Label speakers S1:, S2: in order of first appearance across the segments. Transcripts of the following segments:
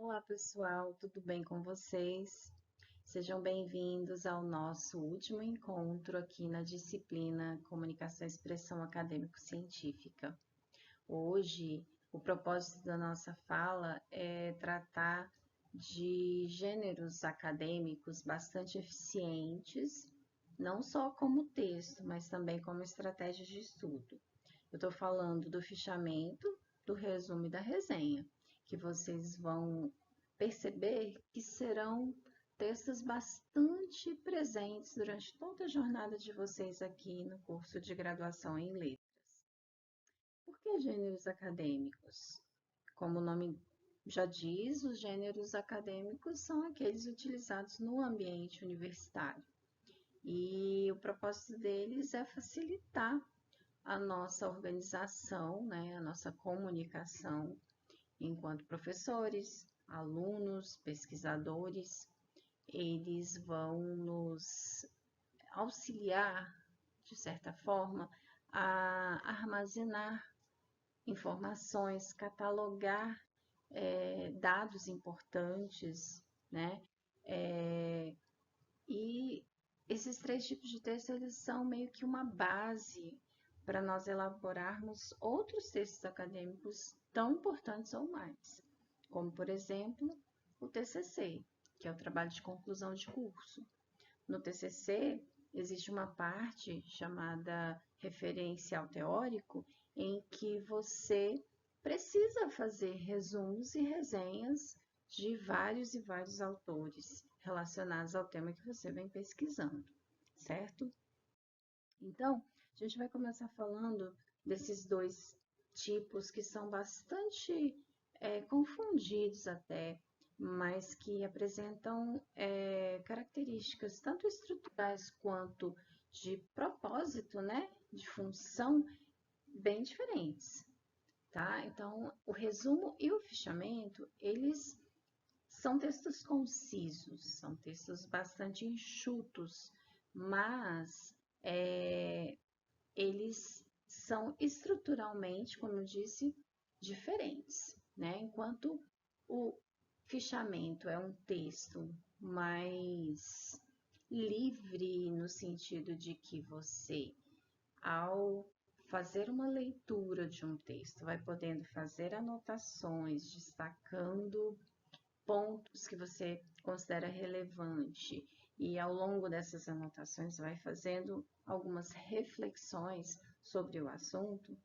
S1: Olá, pessoal, tudo bem com vocês? Sejam bem-vindos ao nosso último encontro aqui na disciplina Comunicação e Expressão Acadêmico-Científica. Hoje, o propósito da nossa fala é tratar de gêneros acadêmicos bastante eficientes, não só como texto, mas também como estratégia de estudo. Eu estou falando do fichamento, do resumo e da resenha, que vocês vão perceber que serão textos bastante presentes durante toda a jornada de vocês aqui no curso de graduação em letras. Por que gêneros acadêmicos? Como o nome já diz, os gêneros acadêmicos são aqueles utilizados no ambiente universitário. E o propósito deles é facilitar a nossa organização, né, a nossa comunicação enquanto professores, alunos, pesquisadores. Eles vão nos auxiliar, de certa forma, a armazenar informações, catalogar dados importantes, né? E esses três tipos de texto, eles são meio que uma base para nós elaborarmos outros textos acadêmicos tão importantes ou mais, como, por exemplo, o TCC, que é o trabalho de conclusão de curso. No TCC, existe uma parte chamada referencial teórico, em que você precisa fazer resumos e resenhas de vários e vários autores relacionados ao tema que você vem pesquisando, certo? Então, a gente vai começar falando desses dois tipos que são bastante confundidos até, mas que apresentam características tanto estruturais quanto de propósito, né, de função, bem diferentes, tá? Então, o resumo e o fichamento, eles são textos concisos, são textos bastante enxutos, mas eles são estruturalmente, como eu disse, diferentes, né? Enquanto o fichamento é um texto mais livre no sentido de que você, ao fazer uma leitura de um texto, vai podendo fazer anotações, destacando pontos que você considera relevante e ao longo dessas anotações vai fazendo algumas reflexões sobre o assunto,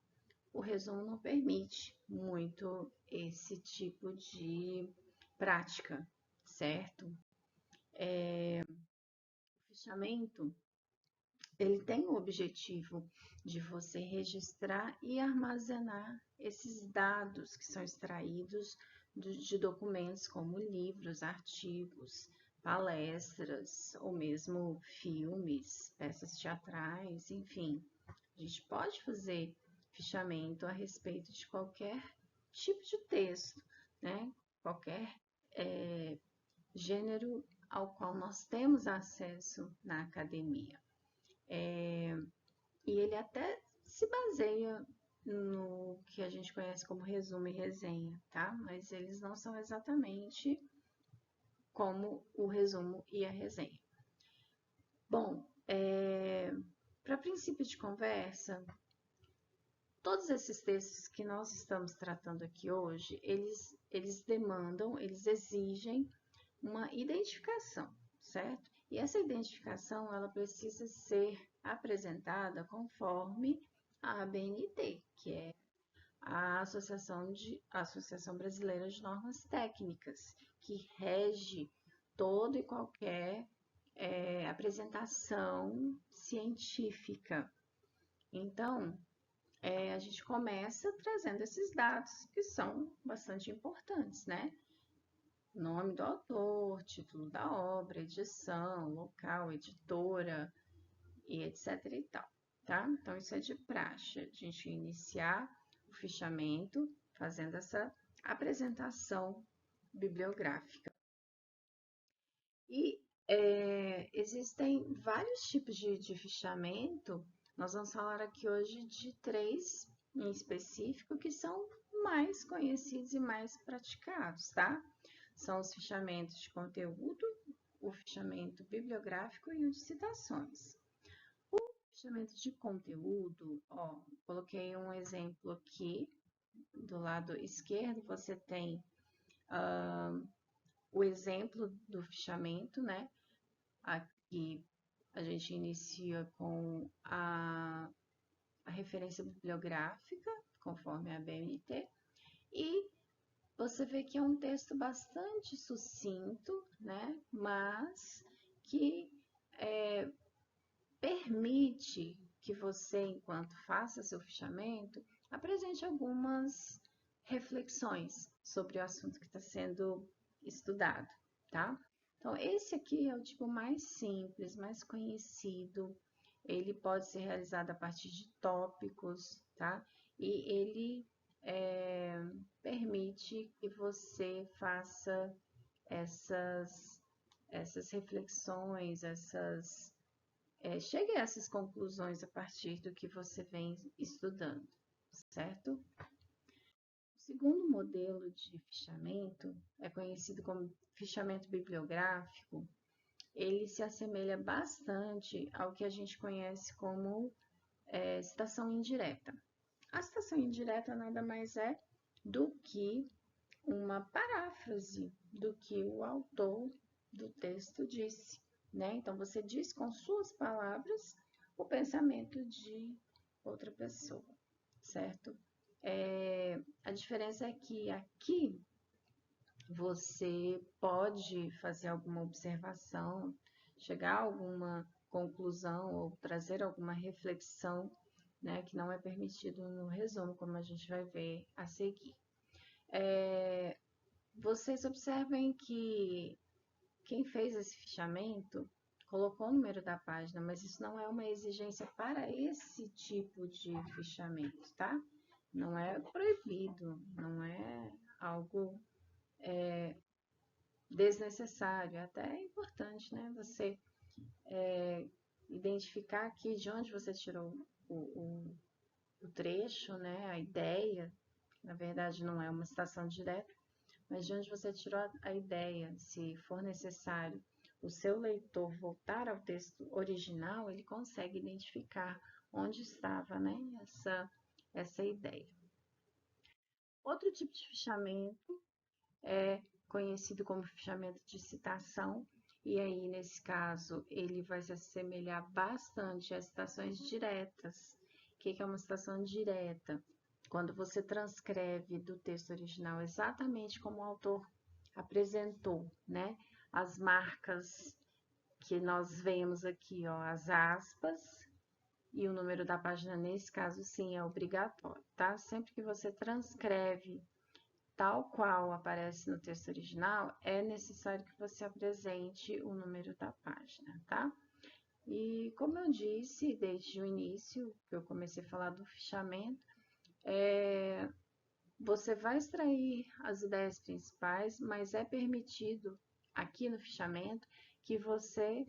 S1: o resumo não permite muito esse tipo de prática, certo? O fichamento, ele tem o objetivo de você registrar e armazenar esses dados que são extraídos de documentos como livros, artigos, palestras ou mesmo filmes, peças teatrais, enfim. A gente pode fazer fichamento a respeito de qualquer tipo de texto, né? Qualquer gênero ao qual nós temos acesso na academia. E ele até se baseia no que a gente conhece como resumo e resenha, tá? Mas eles não são exatamente como o resumo e a resenha. Bom, para princípio de conversa, todos esses textos que nós estamos tratando aqui hoje, eles demandam, eles exigem uma identificação, certo? E essa identificação, ela precisa ser apresentada conforme a ABNT, que é a Associação Brasileira de Normas Técnicas, que rege toda e qualquer apresentação científica. Então, a gente começa trazendo esses dados que são bastante importantes, né? Nome do autor, título da obra, edição, local, editora e etc e tal, tá? Então, isso é de praxe, a gente iniciar o fichamento fazendo essa apresentação bibliográfica. E existem vários tipos de fichamento, nós vamos falar aqui hoje de três em específico que são mais conhecidos e mais praticados, tá? são os fichamentos de conteúdo, o fichamento bibliográfico e o de citações. O fichamento de conteúdo, ó, coloquei um exemplo aqui, do lado esquerdo você tem o exemplo do fichamento, né? Aqui a gente inicia com a referência bibliográfica, conforme a BNT, e você vê que é um texto bastante sucinto, né? Mas que permite que você, enquanto faça seu fichamento, apresente algumas reflexões sobre o assunto que está sendo estudado, tá? Então, esse aqui é o tipo mais simples, mais conhecido. Ele pode ser realizado a partir de tópicos, tá? E ele permite que você faça essas reflexões, chegue a essas conclusões a partir do que você vem estudando, certo? O segundo modelo de fichamento é conhecido como fichamento bibliográfico. Ele se assemelha bastante ao que a gente conhece como citação indireta. A citação indireta nada mais é do que uma paráfrase do que o autor do texto disse, né? Então, você diz com suas palavras o pensamento de outra pessoa, certo? A diferença é que aqui você pode fazer alguma observação, chegar a alguma conclusão ou trazer alguma reflexão, né, que não é permitido no resumo, como a gente vai ver a seguir. Vocês observem que quem fez esse fichamento colocou o número da página, mas isso não é uma exigência para esse tipo de fichamento, tá? Não é proibido, não é algo desnecessário, até é importante, né? Você identificar aqui de onde você tirou o trecho, né? A ideia, na verdade não é uma citação direta, mas de onde você tirou a ideia, se for necessário o seu leitor voltar ao texto original, ele consegue identificar onde estava, né, essa ideia. Outro tipo de fichamento é conhecido como fichamento de citação, e aí, nesse caso, ele vai se assemelhar bastante às citações diretas. O que é uma citação direta? Quando você transcreve do texto original exatamente como o autor apresentou, né? As marcas que nós vemos aqui, ó, as aspas e o número da página, nesse caso, sim, é obrigatório, tá? Sempre que você transcreve tal qual aparece no texto original, é necessário que você apresente o número da página, tá? E como eu disse desde o início, que eu comecei a falar do fichamento, você vai extrair as ideias principais, mas é permitido aqui no fichamento que você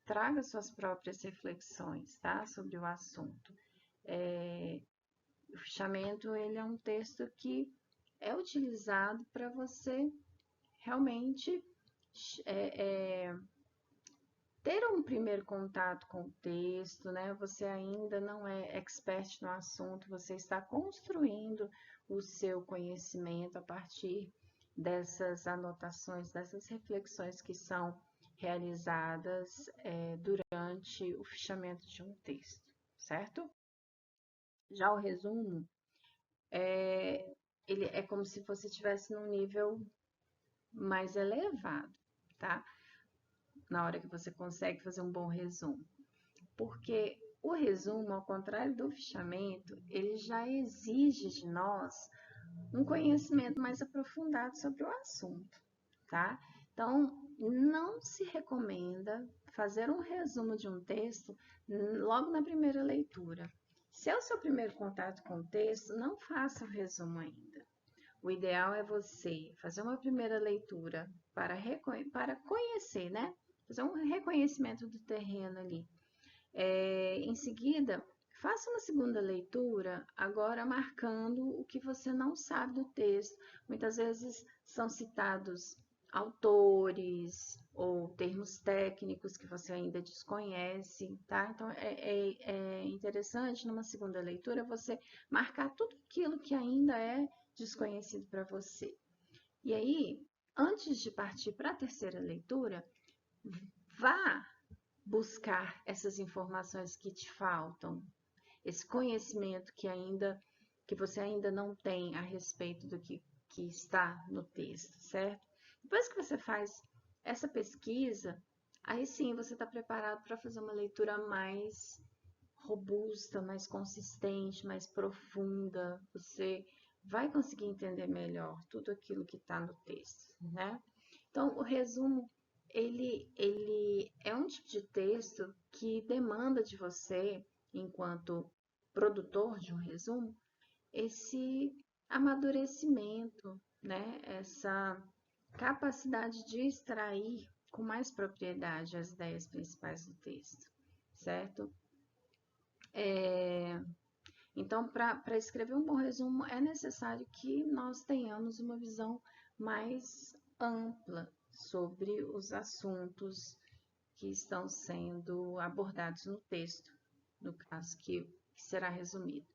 S1: traga suas próprias reflexões, tá? Sobre o assunto. O fichamento, ele é um texto que é utilizado para você realmente ter um primeiro contato com o texto, né? Você ainda não é expert no assunto, você está construindo o seu conhecimento a partir dessas anotações, dessas reflexões que são realizadas durante o fichamento de um texto, certo? Já o resumo, ele é como se você estivesse num nível mais elevado, tá? Na hora que você consegue fazer um bom resumo. Porque o resumo, ao contrário do fichamento, ele já exige de nós um conhecimento mais aprofundado sobre o assunto, tá? Então, não se recomenda fazer um resumo de um texto logo na primeira leitura. Se é o seu primeiro contato com o texto, não faça o resumo ainda. O ideal é você fazer uma primeira leitura para conhecer, né? Fazer um reconhecimento do terreno ali. Em seguida, faça uma segunda leitura, agora marcando o que você não sabe do texto. Muitas vezes são citados autores ou termos técnicos que você ainda desconhece, tá? Então, é interessante numa segunda leitura você marcar tudo aquilo que ainda é desconhecido para você. E aí, antes de partir para a terceira leitura, vá buscar essas informações que te faltam, esse conhecimento que você ainda não tem a respeito do que está no texto, certo? Depois que você faz essa pesquisa, aí sim você está preparado para fazer uma leitura mais robusta, mais consistente, mais profunda. Você vai conseguir entender melhor tudo aquilo que está no texto, né? Então, o resumo, ele é um tipo de texto que demanda de você, enquanto produtor de um resumo, esse amadurecimento, né? Essa capacidade de extrair com mais propriedade as ideias principais do texto, certo? Então, para escrever um bom resumo, é necessário que nós tenhamos uma visão mais ampla sobre os assuntos que estão sendo abordados no texto, no caso que será resumido.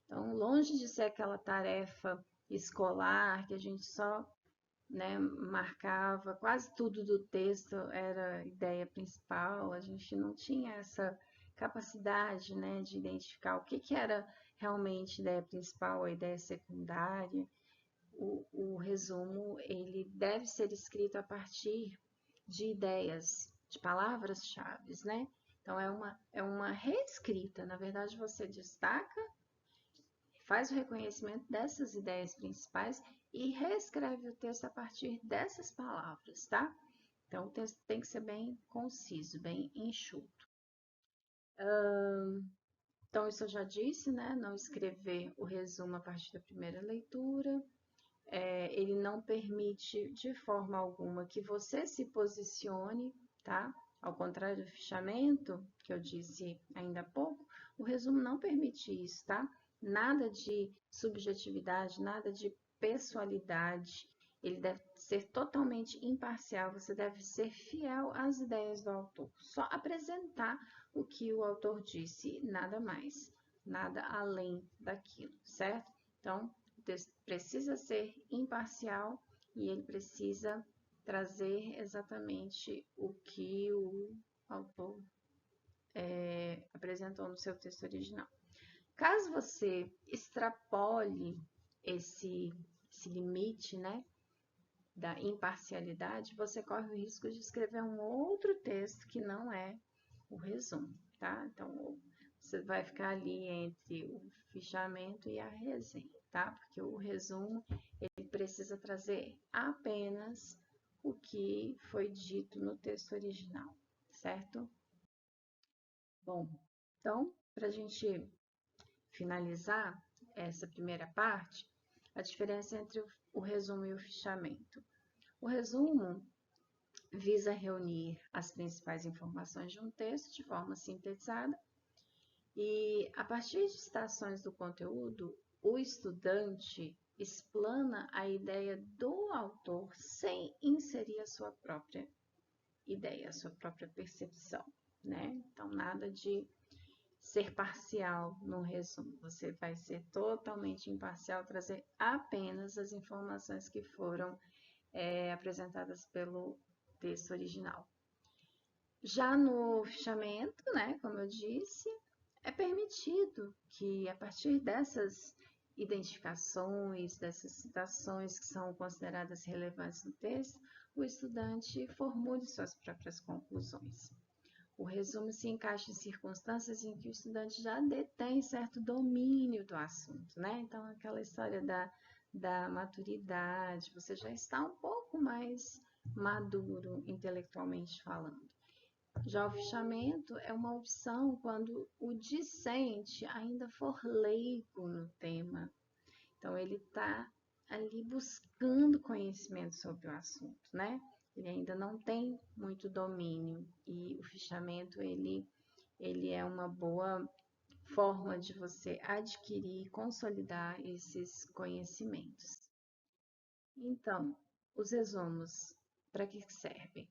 S1: Então, longe de ser aquela tarefa escolar que a gente só, né, marcava, quase tudo do texto era ideia principal, a gente não tinha essa capacidade, né, de identificar o que era realmente ideia principal, a ideia secundária. O resumo, ele deve ser escrito a partir de ideias, de palavras-chave, né? Então, é uma reescrita. Na verdade, você destaca, faz o reconhecimento dessas ideias principais e reescreve o texto a partir dessas palavras, tá? Então, o texto tem que ser bem conciso, bem enxuto. Então, isso eu já disse, né? Não escrever o resumo a partir da primeira leitura. Ele não permite de forma alguma que você se posicione, tá? Ao contrário do fichamento, que eu disse ainda há pouco, o resumo não permite isso, tá? Nada de subjetividade, nada de pessoalidade. Ele deve ser totalmente imparcial, você deve ser fiel às ideias do autor. Só apresentar o que o autor disse, nada mais, nada além daquilo, certo? Então, o texto precisa ser imparcial e ele precisa trazer exatamente o que o autor apresentou no seu texto original. Caso você extrapole esse limite, né, da imparcialidade, você corre o risco de escrever um outro texto que não é o resumo, tá? Então, você vai ficar ali entre o fichamento e a resenha, tá? Porque o resumo, ele precisa trazer apenas o que foi dito no texto original, certo? Bom, então, para a gente finalizar essa primeira parte, a diferença entre o resumo e o fichamento. O resumo visa reunir as principais informações de um texto de forma sintetizada e, a partir de citações do conteúdo, o estudante explana a ideia do autor sem inserir a sua própria ideia, a sua própria percepção, né? Então, nada de ser parcial no resumo. Você vai ser totalmente imparcial, trazer apenas as informações que foram apresentadas pelo texto original. Já no fichamento, né, como eu disse, é permitido que a partir dessas identificações, dessas citações que são consideradas relevantes no texto, o estudante formule suas próprias conclusões. O resumo se encaixa em circunstâncias em que o estudante já detém certo domínio do assunto, né? Então, aquela história da maturidade, você já está um pouco mais maduro intelectualmente falando. Já o fichamento é uma opção quando o discente ainda for leigo no tema. Então, ele está ali buscando conhecimento sobre o assunto, né? Ele ainda não tem muito domínio e o fichamento, ele é uma boa forma de você adquirir e consolidar esses conhecimentos. Então, os resumos para que servem?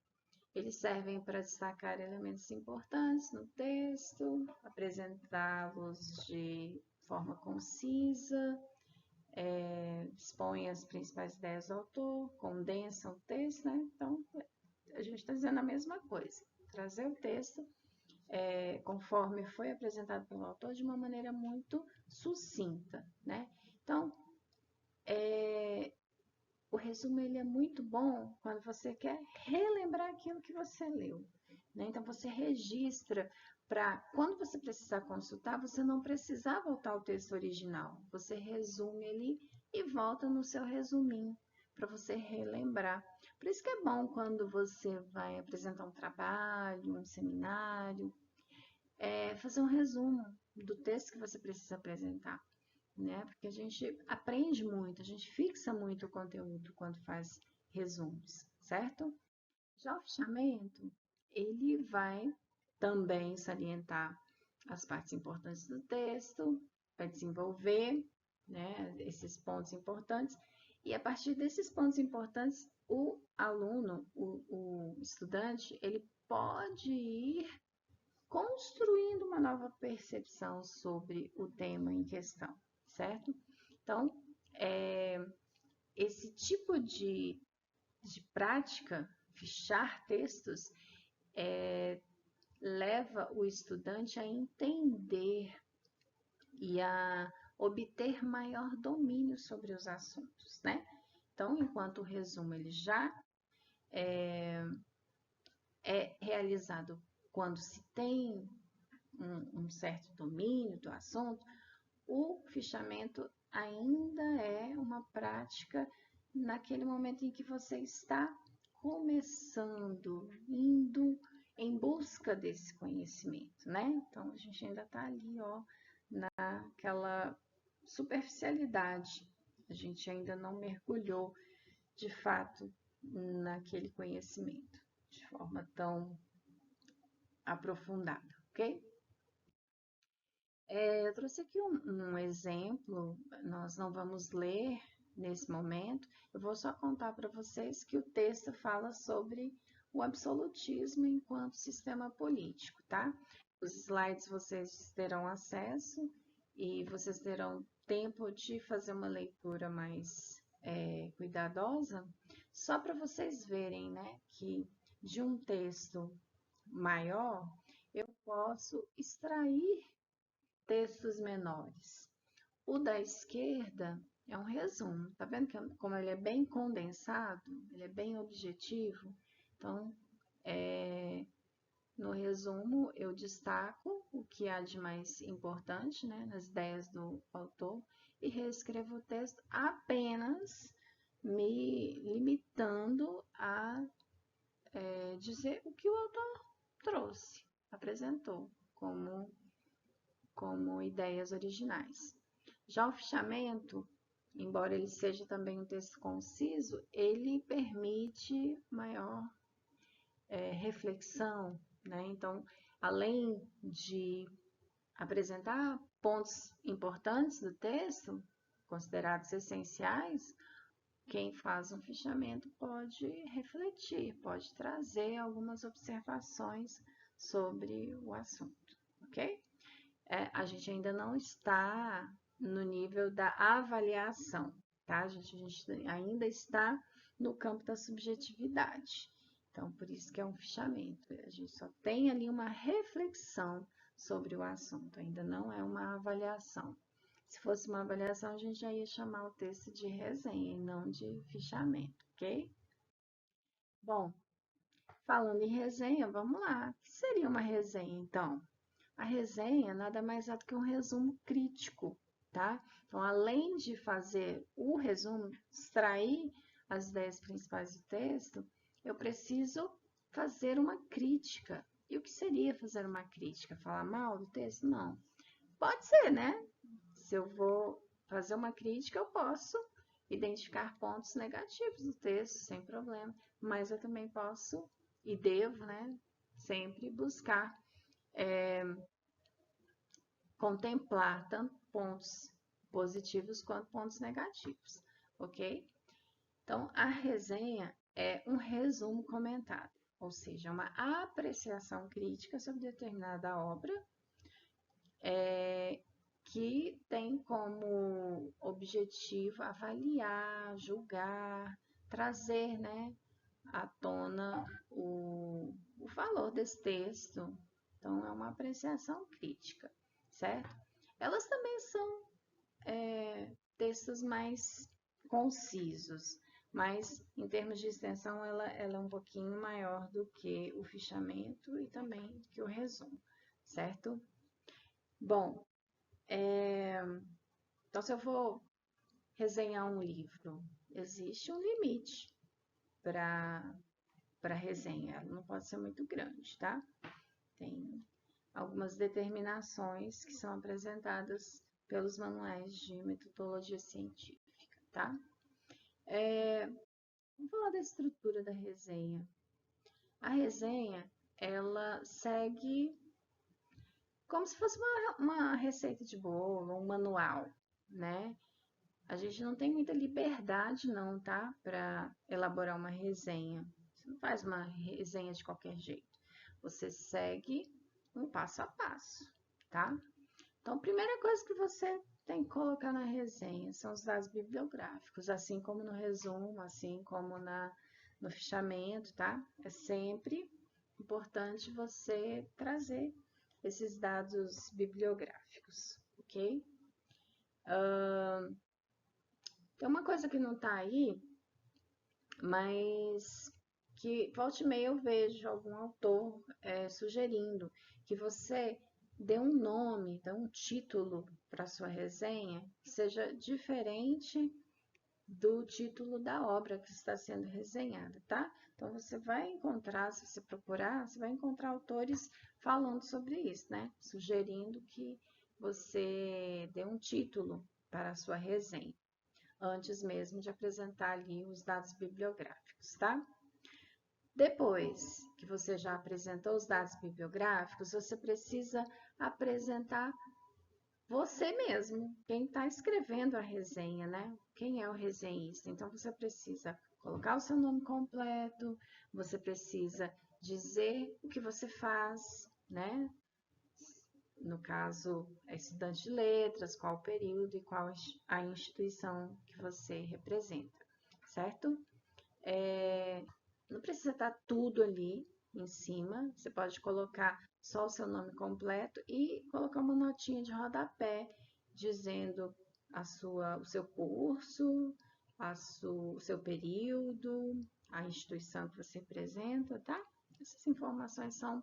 S1: Eles servem para destacar elementos importantes no texto, apresentá-los de forma concisa, expõe as principais ideias do autor, condensa o texto, né? Então, a gente está dizendo a mesma coisa, trazer o texto conforme foi apresentado pelo autor de uma maneira muito sucinta, né? Então, o resumo ele é muito bom quando você quer relembrar aquilo que você leu, né? Então, você registra para quando você precisar consultar, você não precisar voltar ao texto original. Você resume ele e volta no seu resuminho para você relembrar. Por isso que é bom quando você vai apresentar um trabalho, um seminário, fazer um resumo do texto que você precisa apresentar, né? Porque a gente aprende muito, a gente fixa muito o conteúdo quando faz resumos, certo? Já o fichamento, ele vai também salientar as partes importantes do texto, vai desenvolver, né, esses pontos importantes, e a partir desses pontos importantes, o aluno, o estudante, ele pode ir construindo uma nova percepção sobre o tema em questão, certo? Então, esse tipo de prática, fichar textos, leva o estudante a entender e a obter maior domínio sobre os assuntos, né? Então, enquanto o resumo ele já é realizado quando se tem um certo domínio do assunto, o fichamento ainda é uma prática naquele momento em que você está começando, indo em busca desse conhecimento, né? Então, a gente ainda está ali, ó, naquela superficialidade. A gente ainda não mergulhou, de fato, naquele conhecimento de forma tão aprofundada, ok? Eu trouxe aqui um exemplo, nós não vamos ler nesse momento, eu vou só contar para vocês que o texto fala sobre o absolutismo enquanto sistema político, tá? Os slides vocês terão acesso e vocês terão tempo de fazer uma leitura mais cuidadosa, só para vocês verem, né, que de um texto maior eu posso extrair textos menores. O da esquerda é um resumo, tá vendo como ele é bem condensado, ele é bem objetivo? Então, no resumo, eu destaco o que há de mais importante, né, nas ideias do autor e reescrevo o texto apenas me limitando a dizer o que o autor trouxe, apresentou como ideias originais. Já o fichamento, embora ele seja também um texto conciso, ele permite maior reflexão, né? Então, além de apresentar pontos importantes do texto, considerados essenciais, quem faz um fichamento pode refletir, pode trazer algumas observações sobre o assunto, ok? A gente ainda não está no nível da avaliação, tá? A gente ainda está no campo da subjetividade. Então, por isso que é um fichamento. A gente só tem ali uma reflexão sobre o assunto, ainda não é uma avaliação. Se fosse uma avaliação, a gente já ia chamar o texto de resenha e não de fichamento, ok? Bom, falando em resenha, vamos lá. O que seria uma resenha, então? A resenha nada mais é do que um resumo crítico, tá? Então, além de fazer o resumo, extrair as ideias principais do texto, eu preciso fazer uma crítica. E o que seria fazer uma crítica? Falar mal do texto? Não. Pode ser, né? Se eu vou fazer uma crítica, eu posso identificar pontos negativos do texto, sem problema. Mas eu também posso e devo, né, sempre buscar contemplar tanto pontos positivos quanto pontos negativos, ok? Então, a resenha, é um resumo comentado, ou seja, uma apreciação crítica sobre determinada obra, que tem como objetivo avaliar, julgar, trazer, né, à tona o valor desse texto. Então, é uma apreciação crítica, certo? Elas também são textos mais concisos, mas em termos de extensão ela é um pouquinho maior do que o fichamento e também do que o resumo, certo? Bom, então se eu for resenhar um livro, existe um limite para resenha, ela não pode ser muito grande, tá? Tem algumas determinações que são apresentadas pelos manuais de metodologia científica, tá? Vamos falar da estrutura da resenha. A resenha, ela segue como se fosse uma receita de bolo, um manual, né? A gente não tem muita liberdade não, tá? Para elaborar uma resenha. Você não faz uma resenha de qualquer jeito. Você segue um passo a passo, tá? Então, a primeira coisa que você tem que colocar na resenha são os dados bibliográficos, assim como no resumo, assim como no fichamento, tá? É sempre importante você trazer esses dados bibliográficos, ok? Tem uma coisa que não tá aí, mas que volta e meia eu vejo algum autor sugerindo que você dê um nome, dê um título para sua resenha que seja diferente do título da obra que está sendo resenhada, tá? Então você vai encontrar, se você procurar, você vai encontrar autores falando sobre isso, né? Sugerindo que você dê um título para a sua resenha, antes mesmo de apresentar ali os dados bibliográficos, tá? Depois que você já apresentou os dados bibliográficos, você precisa apresentar você mesmo, quem está escrevendo a resenha, né? Quem é o resenhista? Então, você precisa colocar o seu nome completo, você precisa dizer o que você faz, né? No caso, é estudante de letras, qual o período e qual a instituição que você representa, certo? Não precisa estar tudo ali em cima, você pode colocar só o seu nome completo e colocar uma notinha de rodapé dizendo o seu curso, o seu período, a instituição que você representa, tá? Essas informações são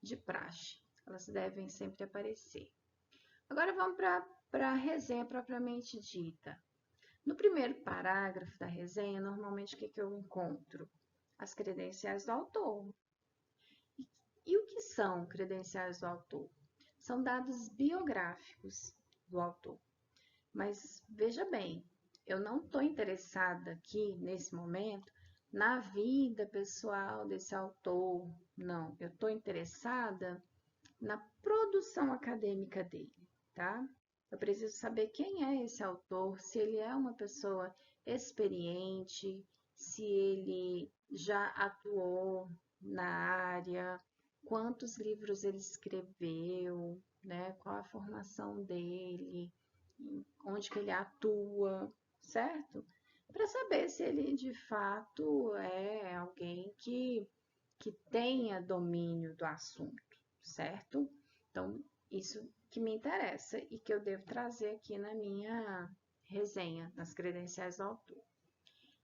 S1: de praxe, elas devem sempre aparecer. Agora vamos para a resenha propriamente dita. No primeiro parágrafo da resenha, normalmente o que eu encontro? As credenciais do autor. E o que são credenciais do autor? São dados biográficos do autor. Mas veja bem, eu não estou interessada aqui, nesse momento, na vida pessoal desse autor. Não, eu estou interessada na produção acadêmica dele, tá? Eu preciso saber quem é esse autor, se ele é uma pessoa experiente, se ele já atuou na área, quantos livros ele escreveu, né? Qual a formação dele, onde que ele atua, certo? Para saber se ele de fato é alguém que tenha domínio do assunto, certo? Então, isso que me interessa e que eu devo trazer aqui na minha resenha, nas credenciais do autor.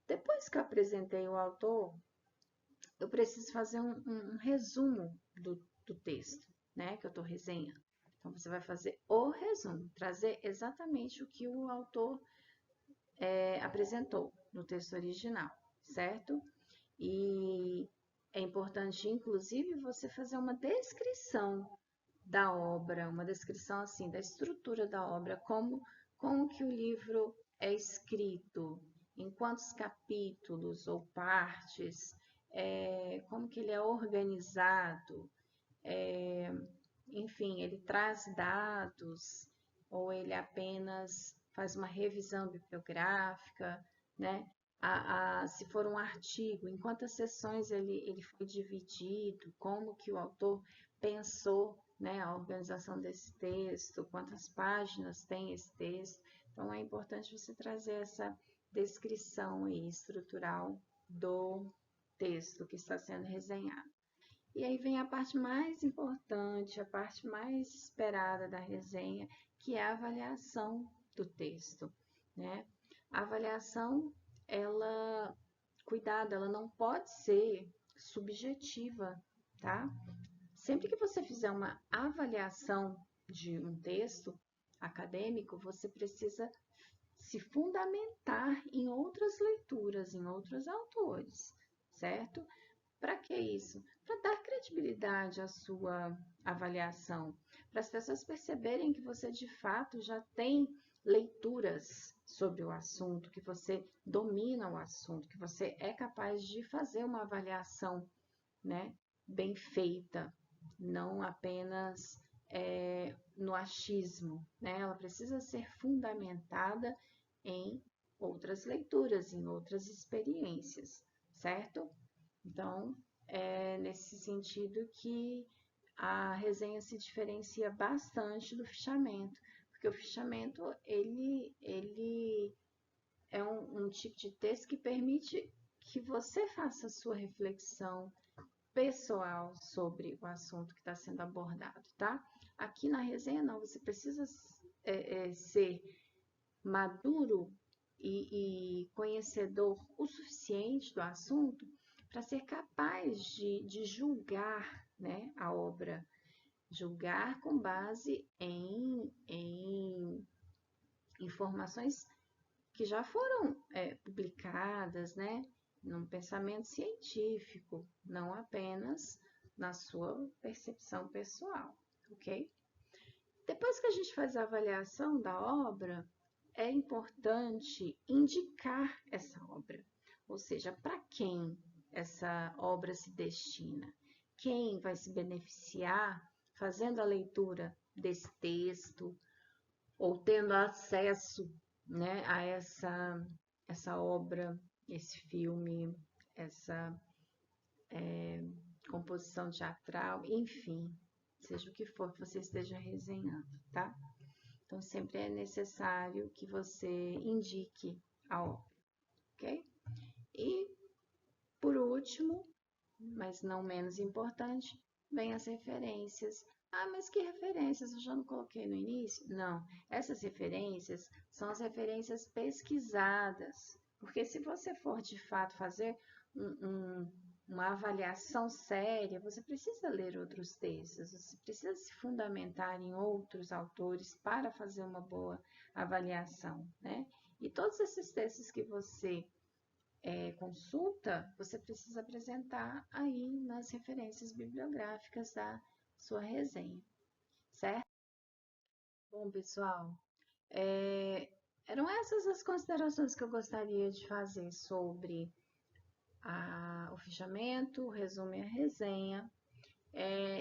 S1: Depois que eu apresentei o autor, eu preciso fazer um resumo do texto, né, que eu estou resenhando. Então, você vai fazer o resumo, trazer exatamente o que o autor apresentou no texto original, certo? E é importante, inclusive, você fazer uma descrição da obra, uma descrição assim da estrutura da obra, como que o livro é escrito, em quantos capítulos ou partes, como que ele é organizado, enfim, ele traz dados ou ele apenas faz uma revisão bibliográfica, né? se for um artigo, em quantas sessões ele foi dividido, como que o autor pensou, né, a organização desse texto, quantas páginas tem esse texto. Então, é importante você trazer essa descrição aí estrutural do texto que está sendo resenhado. E aí vem a parte mais importante, a parte mais esperada da resenha, que é a avaliação do texto, né? A avaliação, cuidado, ela não pode ser subjetiva, tá? Sempre que você fizer uma avaliação de um texto acadêmico, você precisa se fundamentar em outras leituras, em outros autores, certo? Para que isso? Para dar credibilidade à sua avaliação, para as pessoas perceberem que você de fato já tem leituras sobre o assunto, que você domina o assunto, que você é capaz de fazer uma avaliação, né, bem feita, não apenas no achismo, né? Ela precisa ser fundamentada em outras leituras, em outras experiências, certo? Então, é nesse sentido que a resenha se diferencia bastante do fichamento, porque o fichamento, ele é um tipo de texto que permite que você faça a sua reflexão pessoal sobre o assunto que está sendo abordado, tá? Aqui na resenha, não, você precisa ser maduro e conhecedor o suficiente do assunto para ser capaz de julgar, né, a obra, julgar com base em informações que já foram publicadas, né, num pensamento científico, não apenas na sua percepção pessoal, ok? Depois que a gente faz a avaliação da obra, é importante indicar essa obra, ou seja, para quem essa obra se destina, quem vai se beneficiar fazendo a leitura desse texto ou tendo acesso, né, a essa obra, esse filme, essa composição teatral, enfim, seja o que for que você esteja resenhando, tá? Então, sempre é necessário que você indique a obra, ok? E, por último, mas não menos importante, vem as referências. Ah, mas que referências? Eu já não coloquei no início? Não, essas referências são as referências pesquisadas, porque se você for de fato fazer uma avaliação séria, você precisa ler outros textos, você precisa se fundamentar em outros autores para fazer uma boa avaliação, né? E todos esses textos que você consulta, você precisa apresentar aí nas referências bibliográficas da sua resenha, certo? Bom, pessoal, eram essas as considerações que eu gostaria de fazer sobre o fichamento, o resumo e a resenha.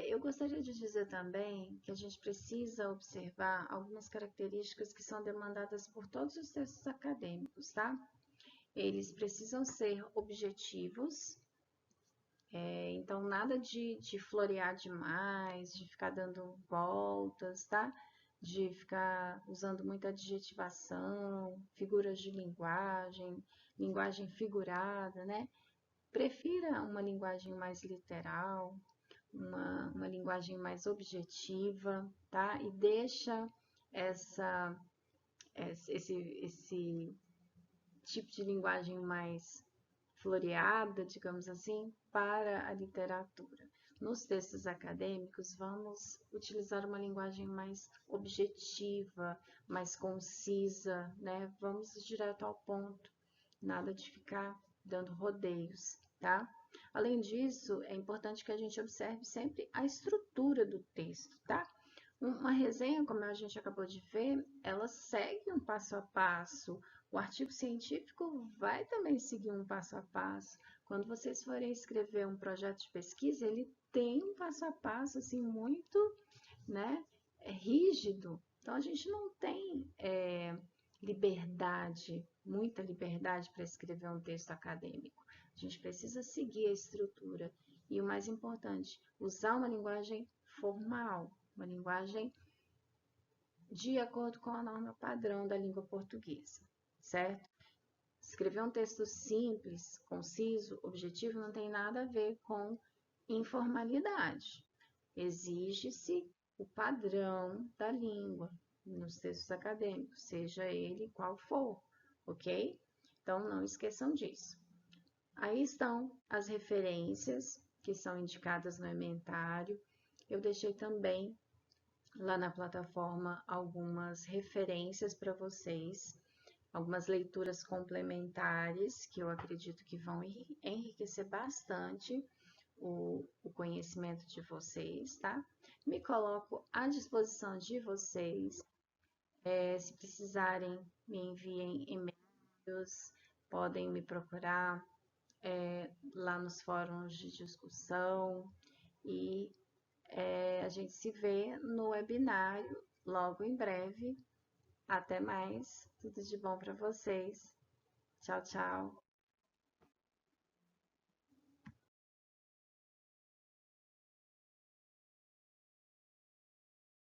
S1: Eu gostaria de dizer também que a gente precisa observar algumas características que são demandadas por todos os textos acadêmicos, tá? Eles precisam ser objetivos, então nada de florear demais, de ficar dando voltas, tá? De ficar usando muita adjetivação, figuras de linguagem, linguagem figurada, né? Prefira uma linguagem mais literal, uma linguagem mais objetiva, tá? E deixa esse tipo de linguagem mais floreada, digamos assim, para a literatura. Nos textos acadêmicos, vamos utilizar uma linguagem mais objetiva, mais concisa, né? Vamos direto ao ponto, nada de ficar dando rodeios, tá? Além disso, é importante que a gente observe sempre a estrutura do texto, tá? Uma resenha, como a gente acabou de ver, ela segue um passo a passo. O artigo científico vai também seguir um passo a passo. Quando vocês forem escrever um projeto de pesquisa, ele tem um passo a passo assim muito, né, rígido. Então a gente não tem liberdade, muita liberdade para escrever um texto acadêmico. A gente precisa seguir a estrutura e o mais importante, usar uma linguagem formal, uma linguagem de acordo com a norma padrão da língua portuguesa, certo? Escrever um texto simples, conciso, objetivo não tem nada a ver com informalidade. Exige-se o padrão da língua nos textos acadêmicos, seja ele qual for, ok? Então, não esqueçam disso. Aí estão as referências que são indicadas no ementário. Eu deixei também lá na plataforma algumas referências para vocês, algumas leituras complementares que eu acredito que vão enriquecer bastante o conhecimento de vocês, tá? Me coloco à disposição de vocês. Se precisarem, me enviem e-mails, podem me procurar lá nos fóruns de discussão e a gente se vê no webinário logo em breve. Até mais, tudo de bom para vocês. Tchau, tchau.